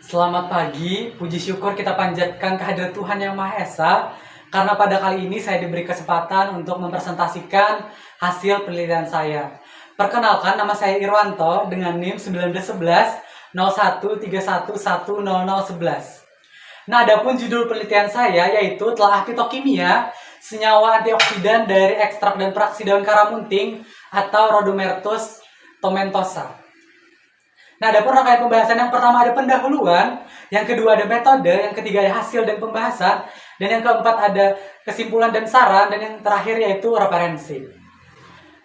Selamat pagi, puji syukur kita panjatkan kehadirat Tuhan Yang Maha Esa karena pada kali ini saya diberi kesempatan untuk mempresentasikan hasil penelitian saya. Perkenalkan, nama saya Irwanto dengan NIM 1911 0131100011. Nah, adapun judul penelitian saya yaitu telah fitokimia senyawa antioksidan dari ekstrak dan praksi daun karamunting atau Rhodomertus tomentosa. Nah, ada rangkaian pembahasan. Yang pertama ada pendahuluan, yang kedua ada metode, yang ketiga ada hasil dan pembahasan, dan yang keempat ada kesimpulan dan saran, dan yang terakhir yaitu referensi.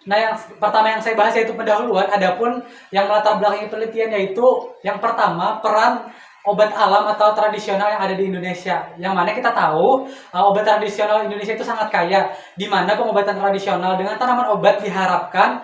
Nah, yang pertama yang saya bahas yaitu pendahuluan. Adapun yang melatar belakangi penelitian yaitu yang pertama peran obat alam atau tradisional yang ada di Indonesia. Yang mana kita tahu obat tradisional Indonesia itu sangat kaya, di mana pengobatan tradisional dengan tanaman obat diharapkan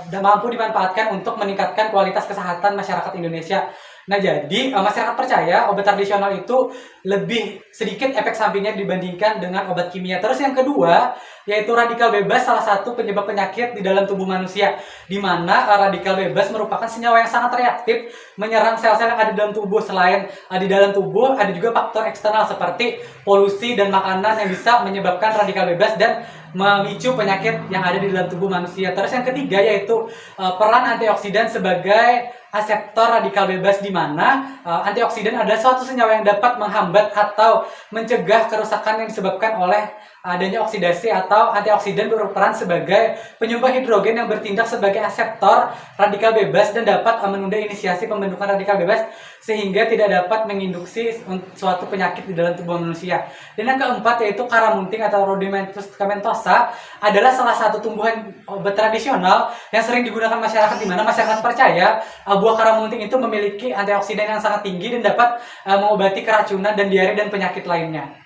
dan mampu dimanfaatkan untuk meningkatkan kualitas kesehatan masyarakat Indonesia. Nah, jadi masyarakat percaya obat tradisional itu lebih sedikit efek sampingnya dibandingkan dengan obat kimia. Terus yang kedua, yaitu radikal bebas, salah satu penyebab penyakit di dalam tubuh manusia, di mana radikal bebas merupakan senyawa yang sangat reaktif menyerang sel-sel yang ada di dalam tubuh. Selain di dalam tubuh, ada juga faktor eksternal seperti polusi dan makanan yang bisa menyebabkan radikal bebas dan memicu penyakit yang ada di dalam tubuh manusia. Terus yang ketiga yaitu peran antioksidan sebagai aseptor radikal bebas, di mana antioksidan adalah suatu senyawa yang dapat menghambat atau mencegah kerusakan yang disebabkan oleh adanya oksidasi, atau antioksidan berperan sebagai penyumbang hidrogen yang bertindak sebagai aseptor radikal bebas dan dapat menunda inisiasi pembentukan radikal bebas sehingga tidak dapat menginduksi suatu penyakit di dalam tubuh manusia. Dan yang keempat yaitu karamunting atau Rhodomertus tomentosa adalah salah satu tumbuhan obat tradisional yang sering digunakan masyarakat, di mana masyarakat percaya buah karamunting itu memiliki antioksidan yang sangat tinggi dan dapat mengobati keracunan dan diare dan penyakit lainnya.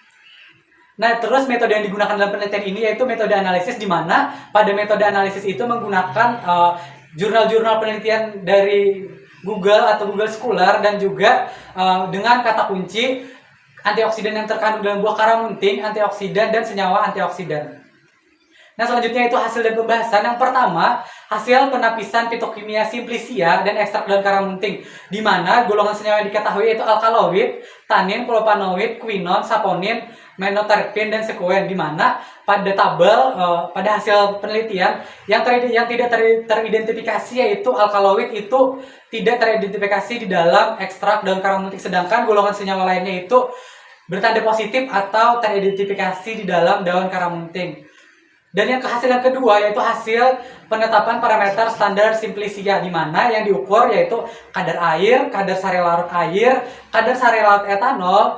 Nah, terus metode yang digunakan dalam penelitian ini yaitu metode analisis, di mana pada metode analisis itu menggunakan jurnal-jurnal penelitian dari Google atau Google Scholar, dan juga dengan kata kunci antioksidan yang terkandung dalam buah karamunting, antioksidan, dan senyawa antioksidan. Nah, selanjutnya itu hasil dan pembahasan. Yang pertama, hasil penapisan fitokimia simplicia dan ekstrak daun karamunting, di mana golongan senyawa yang diketahui yaitu alkaloid, tanin, propanoid, quinon, saponin, menoterpin, dan sekuen, di mana pada tabel pada hasil penelitian yang tidak teridentifikasi yaitu alkaloid itu tidak teridentifikasi di dalam ekstrak daun karamunting, sedangkan golongan senyawa lainnya itu bertanda positif atau teridentifikasi di dalam daun karamunting. Dan yang hasil yang kedua yaitu hasil penetapan parameter standar simplicia, di mana yang diukur yaitu kadar air, kadar sari larut air, kadar sari larut etanol,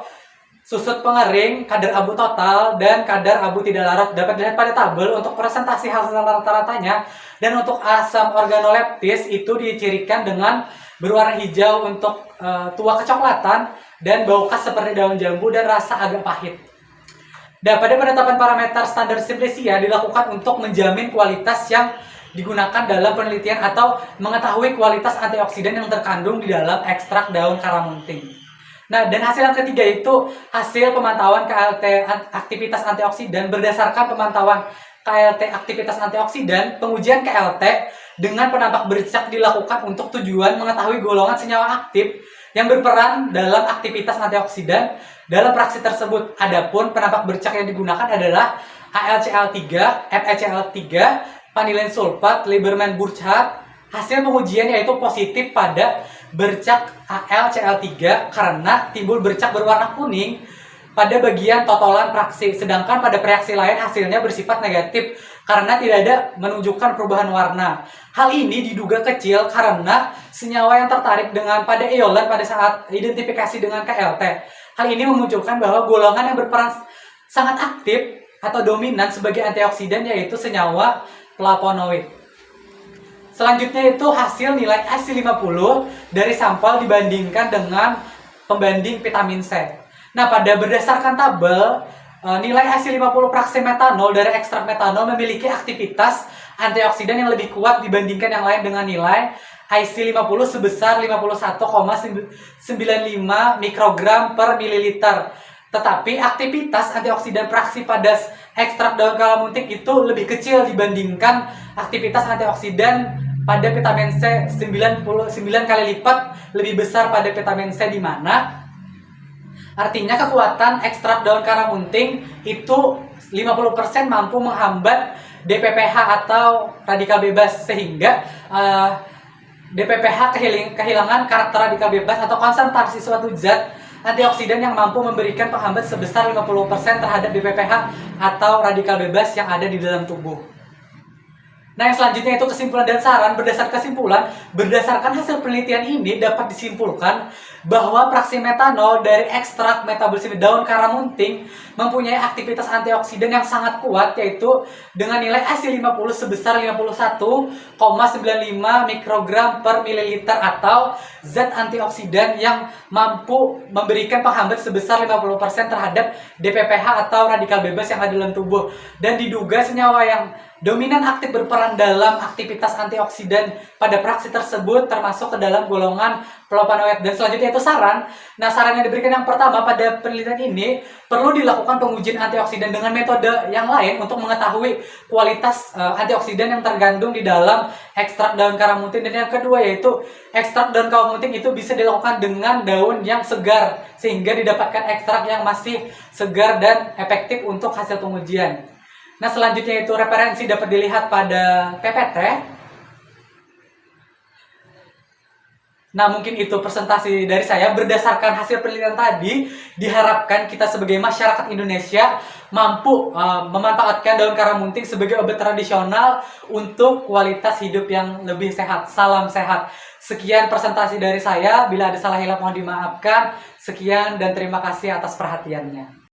susut pengering, kadar abu total, dan kadar abu tidak larut. Dapat dilihat pada tabel untuk presentasi hasil rata-ratanya. Dan untuk asam organoleptis itu dicirikan dengan berwarna hijau untuk tua kecoklatan dan bau khas seperti daun jambu dan rasa agak pahit. Dan pada penetapan parameter standar simplicia dilakukan untuk menjamin kualitas yang digunakan dalam penelitian atau mengetahui kualitas antioksidan yang terkandung di dalam ekstrak daun karamunting. Nah, dan hasil yang ketiga itu hasil pemantauan KLT aktivitas antioksidan. Berdasarkan pemantauan KLT aktivitas antioksidan, pengujian KLT dengan penampak bercak dilakukan untuk tujuan mengetahui golongan senyawa aktif yang berperan dalam aktivitas antioksidan dalam praksi tersebut. Adapun penampak bercak yang digunakan adalah AlCl3, FeCl3, vanillin sulfat, Lieberman-Burchardt. Hasil pengujian yaitu positif pada bercak AlCl3 karena timbul bercak berwarna kuning pada bagian totolan praksi, sedangkan pada reaksi lain hasilnya bersifat negatif karena tidak ada menunjukkan perubahan warna. Hal ini diduga kecil karena senyawa yang tertarik dengan pada iolan pada saat identifikasi dengan KLT. Hal ini memunculkan bahwa golongan yang berperan sangat aktif atau dominan sebagai antioksidan yaitu senyawa flavonoid. Selanjutnya itu hasil nilai ASI50 dari sampel dibandingkan dengan pembanding vitamin C. Nah, pada berdasarkan tabel, nilai ASI50 praksi metanol dari ekstrak metanol memiliki aktivitas antioksidan yang lebih kuat dibandingkan yang lain dengan nilai ASI50 sebesar 51,95 mikrogram per mililiter. Tetapi aktivitas antioksidan praksi pada ekstrak daun kalamuntik itu lebih kecil dibandingkan aktivitas antioksidan pada vitamin C 99 kali lipat lebih besar pada vitamin C, di mana artinya kekuatan ekstrak daun karamunting itu 50% mampu menghambat DPPH atau radikal bebas, sehingga DPPH kehilangan karakter radikal bebas atau konsentrasi suatu zat antioksidan yang mampu memberikan penghambat sebesar 50% terhadap DPPH atau radikal bebas yang ada di dalam tubuh. Nah, yang selanjutnya itu kesimpulan dan saran. Berdasarkan hasil penelitian ini dapat disimpulkan bahwa fraksi metanol dari ekstrak metabolisme daun karamunting mempunyai aktivitas antioksidan yang sangat kuat, yaitu dengan nilai AC50 sebesar 51,95 mikrogram per mililiter, atau zat antioksidan yang mampu memberikan penghambat sebesar 50% terhadap DPPH atau radikal bebas yang ada dalam tubuh. Dan diduga senyawa yang dominan aktif berperan dalam aktivitas antioksidan pada fraksi tersebut termasuk ke dalam golongan flavonoid. Dan selanjutnya itu saran. Nah, saran yang diberikan yang pertama, pada penelitian ini perlu dilakukan pengujian antioksidan dengan metode yang lain untuk mengetahui kualitas antioksidan yang terkandung di dalam ekstrak daun karamunting. Dan yang kedua yaitu ekstrak daun karamunting itu bisa dilakukan dengan daun yang segar, sehingga didapatkan ekstrak yang masih segar dan efektif untuk hasil pengujian. Nah, selanjutnya itu referensi dapat dilihat pada PPT. Nah, mungkin itu presentasi dari saya. Berdasarkan hasil penelitian tadi, diharapkan kita sebagai masyarakat Indonesia mampu memanfaatkan daun karamunting sebagai obat tradisional untuk kualitas hidup yang lebih sehat. Salam sehat. Sekian presentasi dari saya. Bila ada salah hilap mohon dimaafkan. Sekian dan terima kasih atas perhatiannya.